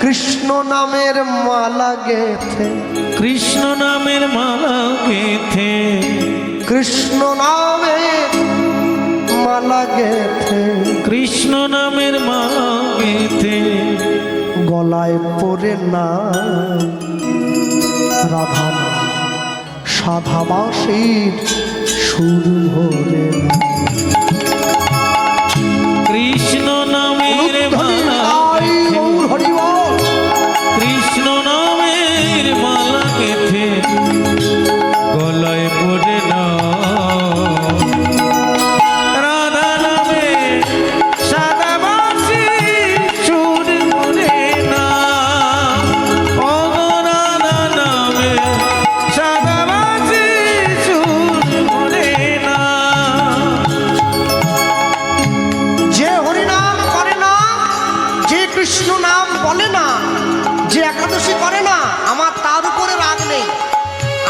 কৃষ্ণ নামের মালা গেথে, কৃষ্ণ নামের মালা গেথে, কৃষ্ণ নামের মালা গেথে, কৃষ্ণ নামের মালা গেথে, গলায় পরে না রাধা সাধাবাসীর সুর ভরে না। কৃষ্ণ নামের মালা কৃষ্ণ নামের মালা গেথে, গলায় পড়ে না রাধা নামে সাদাবাসী সুর ভরে না। ও রাধা নামে সাদাবাসী সুর ভরে না। যে হরিনাম করে না, যে কৃষ্ণ নাম বলে না, যে একাদশী করে না, আমার তার উপরে রাগ নেই।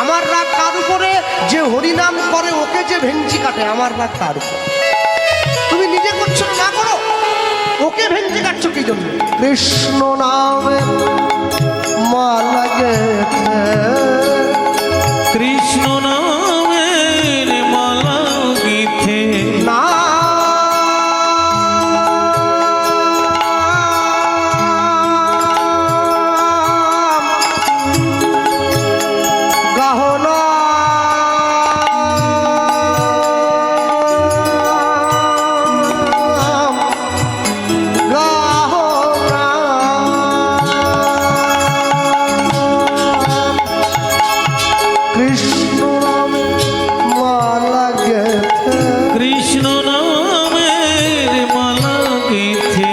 আমার রাগ কার উপরে? যে হরিনাম করে ওকে যে ভেঞ্চি কাটে, আমার রাগ তার উপরে। তুমি নিজে করছো না, করো, ওকে ভেঞ্চি কাটছো কি জন্য? কৃষ্ণ নামে মালা গেথে, কৃষ্ণ নামের মালা গেথে, না কৃষ্ণ নামের মালা গেথে,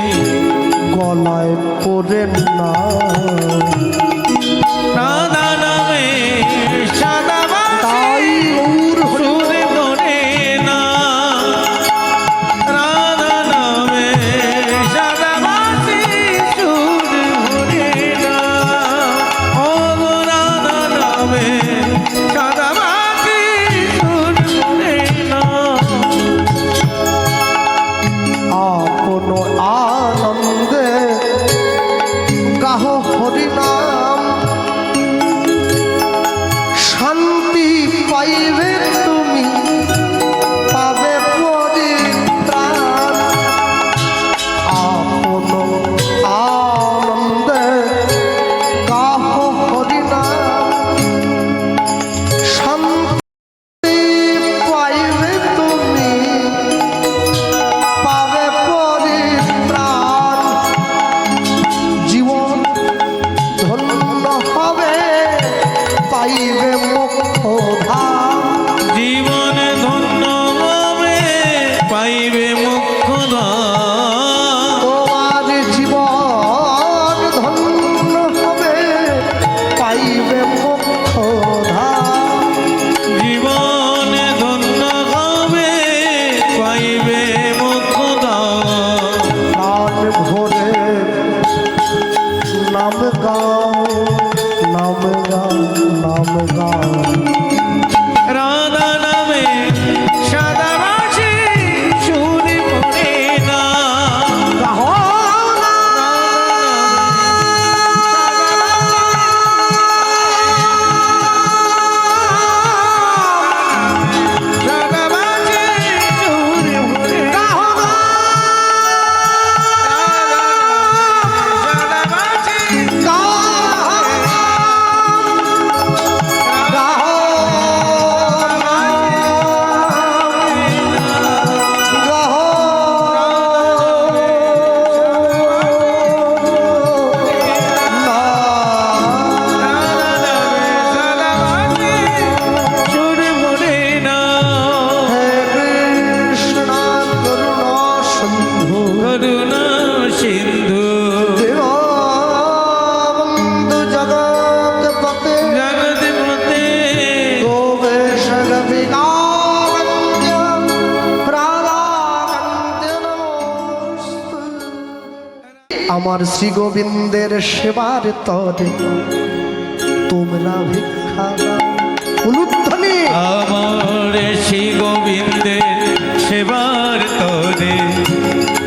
গলায় পরে না রাধা নামে সাদাবাসী সুর ভরে না। রাধা নামে সাদাবাসী সুর ভরে না। ও রাধা নামে সাদাবাসী সুর ভরে না। আপন আনন্দে গাহ হরিনাম, শান্তি পাইবে তুমি, পাবে পরিত্রাণ। আপন আনন্দে গাহ হরিনাম, শান্তি পাইবে তুমি, পাবে পরিত্রাণ। জীবন ধন্য হবে, পাইবে মোক্ষধাম। জীবনে ধন্য হবে, পাইবে মোক্ষধাম। তোমার জীবন ধন্য হবে, পাইবে মোক্ষধাম। জীবনে ধন্য হবে, পাইবে মোক্ষধাম। প্রাণ ভরে নাম গাও, নাম গাও, নাম গাও। রাধা নামে সাদাবাসী সুর ভরে না। গাও না সাদাবাসী সুর ভরে না। গাও না সাদাবাসী গাও সুর ভরে না। করুণা সিন্ধু জগৎপতে আমার শ্রী গোবিন্দের সেবার তরে তোমরা ভিক্ষা দাও। উলুধ্বনি আমার শ্রী গোবিন্দের সেবার তরে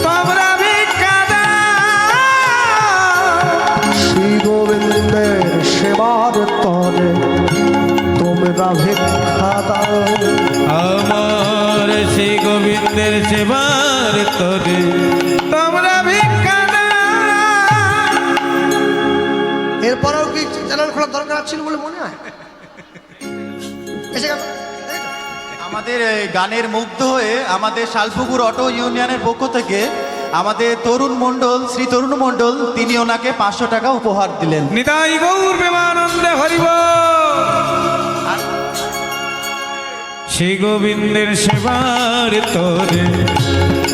তোমরা ভিক্ষা দাও। সেবার তরে তোমরা ভিক্ষা দাও। এরপরেও কি চ্যানেল খোলার দরকার ছিল বলে মনে হয়? এসে গেল। আমাদের এই গানের মুগ্ধ হয়ে আমাদের শালপুকুর অটো ইউনিয়নের পক্ষ থেকে আমাদের তরুণ মণ্ডল, শ্রী তরুণ মণ্ডল, তিনি ওনাকে 500 টাকা উপহার দিলেন। নিতাই গৌর প্রেমানন্দে হরিব। শ্রী গোবিন্দের সেবার তরে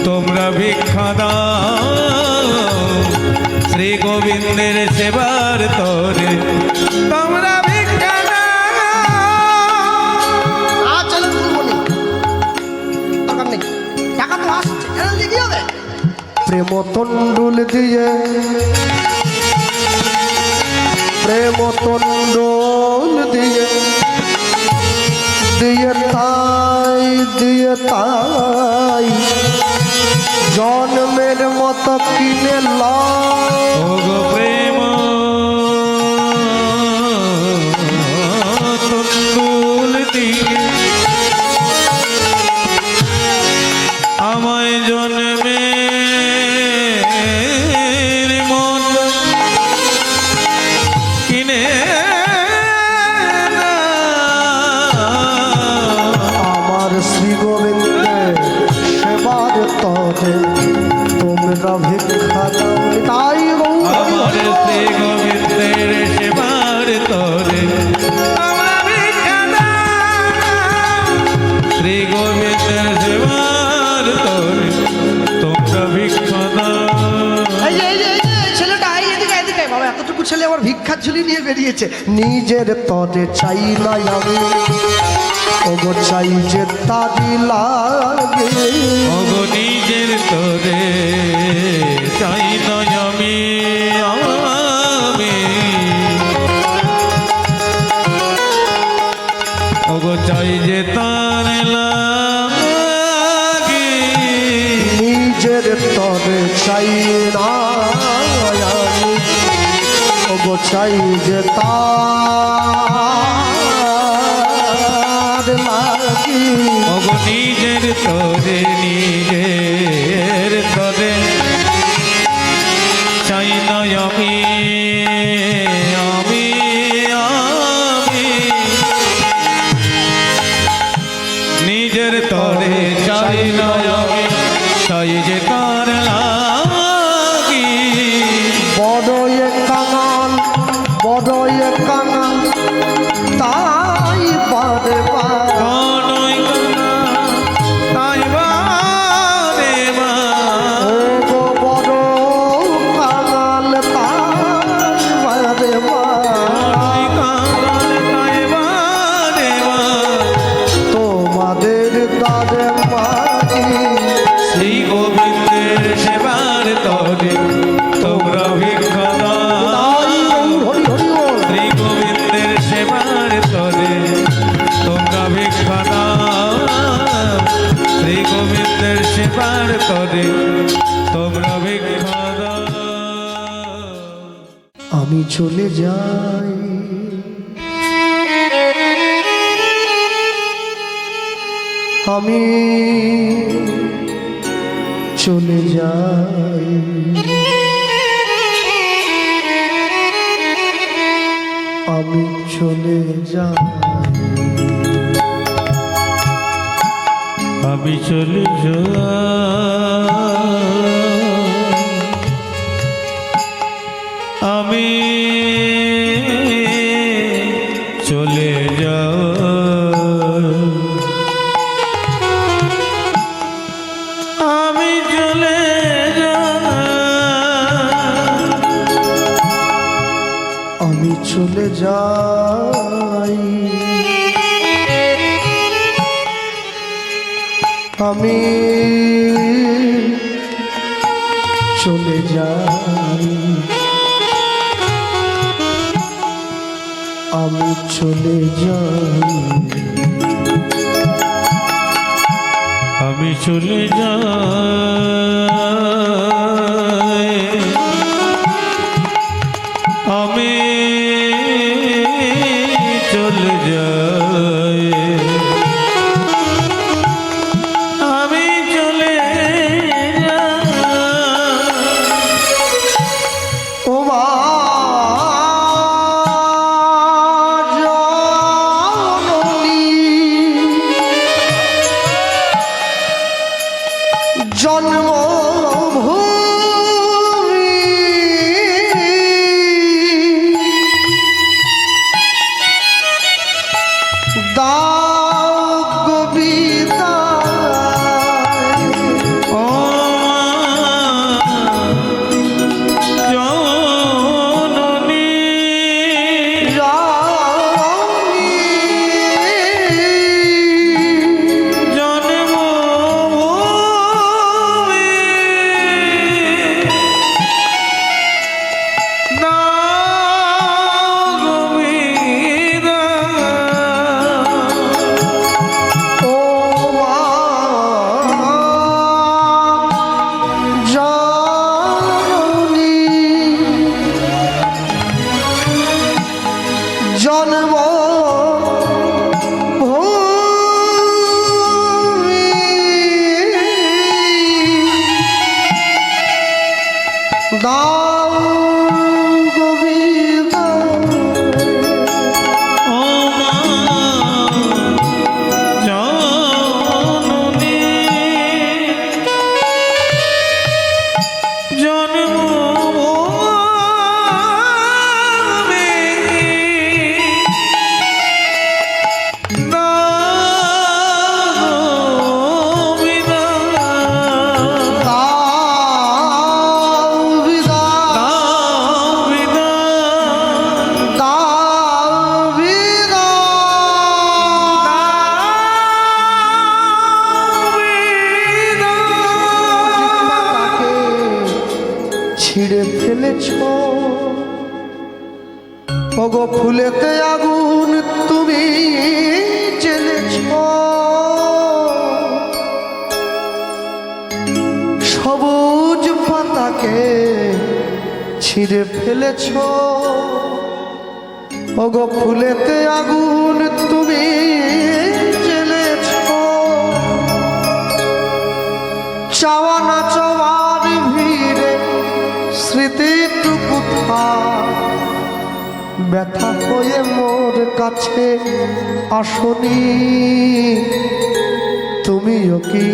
তোমরা ভিক্ষা দাও। শ্রী গোবিন্দের সেবার তরে তোমরা ভিক্ষা দাও। আর চ্যানেল খুলবো না, দরকার নেই, টাকা তো আসছে, চ্যানেল দিয়ে কি হবে? প্রেম তন্ডুল দিয়ে, প্রেম তন্ডুল দিয়ে, দিয়ে তাই জন্মের মতো কিনে ওগো প্রেম তন্ডুল দিয়ে আমায় জন্মের মতো কিনে আমার শ্রী গোবিন্দের সেবার তরে তোমরা ভিক্ষা দাও। তাই আমার শ্রী গোবিন্দের সেবার তরে তোমরা ভিক্ষা দাও। শ্রী গোবিন্দের সেবার তরে তোমরা ভিক্ষা দাও। ছেলেটা এদিকে এদিকে বাবা, এতটুকু ছেলে আবার ভিক্ষার ঝুলি নিয়ে বেরিয়েছে। নিজের তরে চাই না আমি, ওগো চাই যে তারি লাগে। ওগো নিজের তরে চাই না আমি, ওগো চাই যে তার লাগে। নিজের তরে চাই না আমি, ওগো চাই যে তার লাগে। ওগো নিজের তরে চাই না আমি, নিজের তরে চাই না আমি, চাই যে তার লাগি। বড়ই কাঙাল, বড়ই কাঙাল, তাই বারে বার কোনই কান্না তাই বারে বার। ওগো বড় কাঙাল, তাই বারে বার কোনই কান্না তাই বারে বার। তোমাদের দ্বারে মাগি। শ্রী গোবিন্দের সেবার তরে তোমরা ভিক্ষা দাও। হরি হরি বল। শ্রী গোবিন্দের সেবার তরে তোমরা ভিক্ষা দাও। শ্রী গোবিন্দের সেবার তরে তোমরা ভিক্ষা দাও। আমি চলে যাই, আমি চলে যাই, আমি চলে যাই, আমি চলে যাই, আমি চলে যাই, আমি চলে যাই, আমি চলে যাই, আমি চলে যাই, আমি চলে যাই, আমি চলে যাই, আমি চলে যাই, আমি চলে জননী জন্মভূমি দাও গো বিদায়। ও জননী রানী জন্মভূমি দাও গো বিদায়। ও মা জননী জন্মভূমি দাও গো বিদায়। ও মা জননী জন্মভূমি দাও বিদায়। দাও বিদায়। দাও বিদায়। ছিঁড়ে ফেলেছ ওগো ফুলেতে আগুন তুমি জ্বেলেছ সবুজ পাতাকে ছিঁড়ে ফেলেছ ওগো ফুলেতে আগুন তুমি জ্বেলেছ চাওয়া না চাওয়ার ভিড়ে স্মৃতিটুকু ব্যথা হয়ে মোর কাছে আসনি তুমিও কি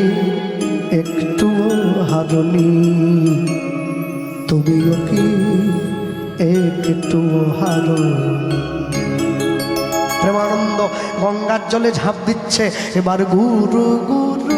একটু হারনি তুমিও কি একটু হারনি প্রেমানন্দ গঙ্গার জলে ঝাঁপ দিচ্ছে এবার গুরু গুরু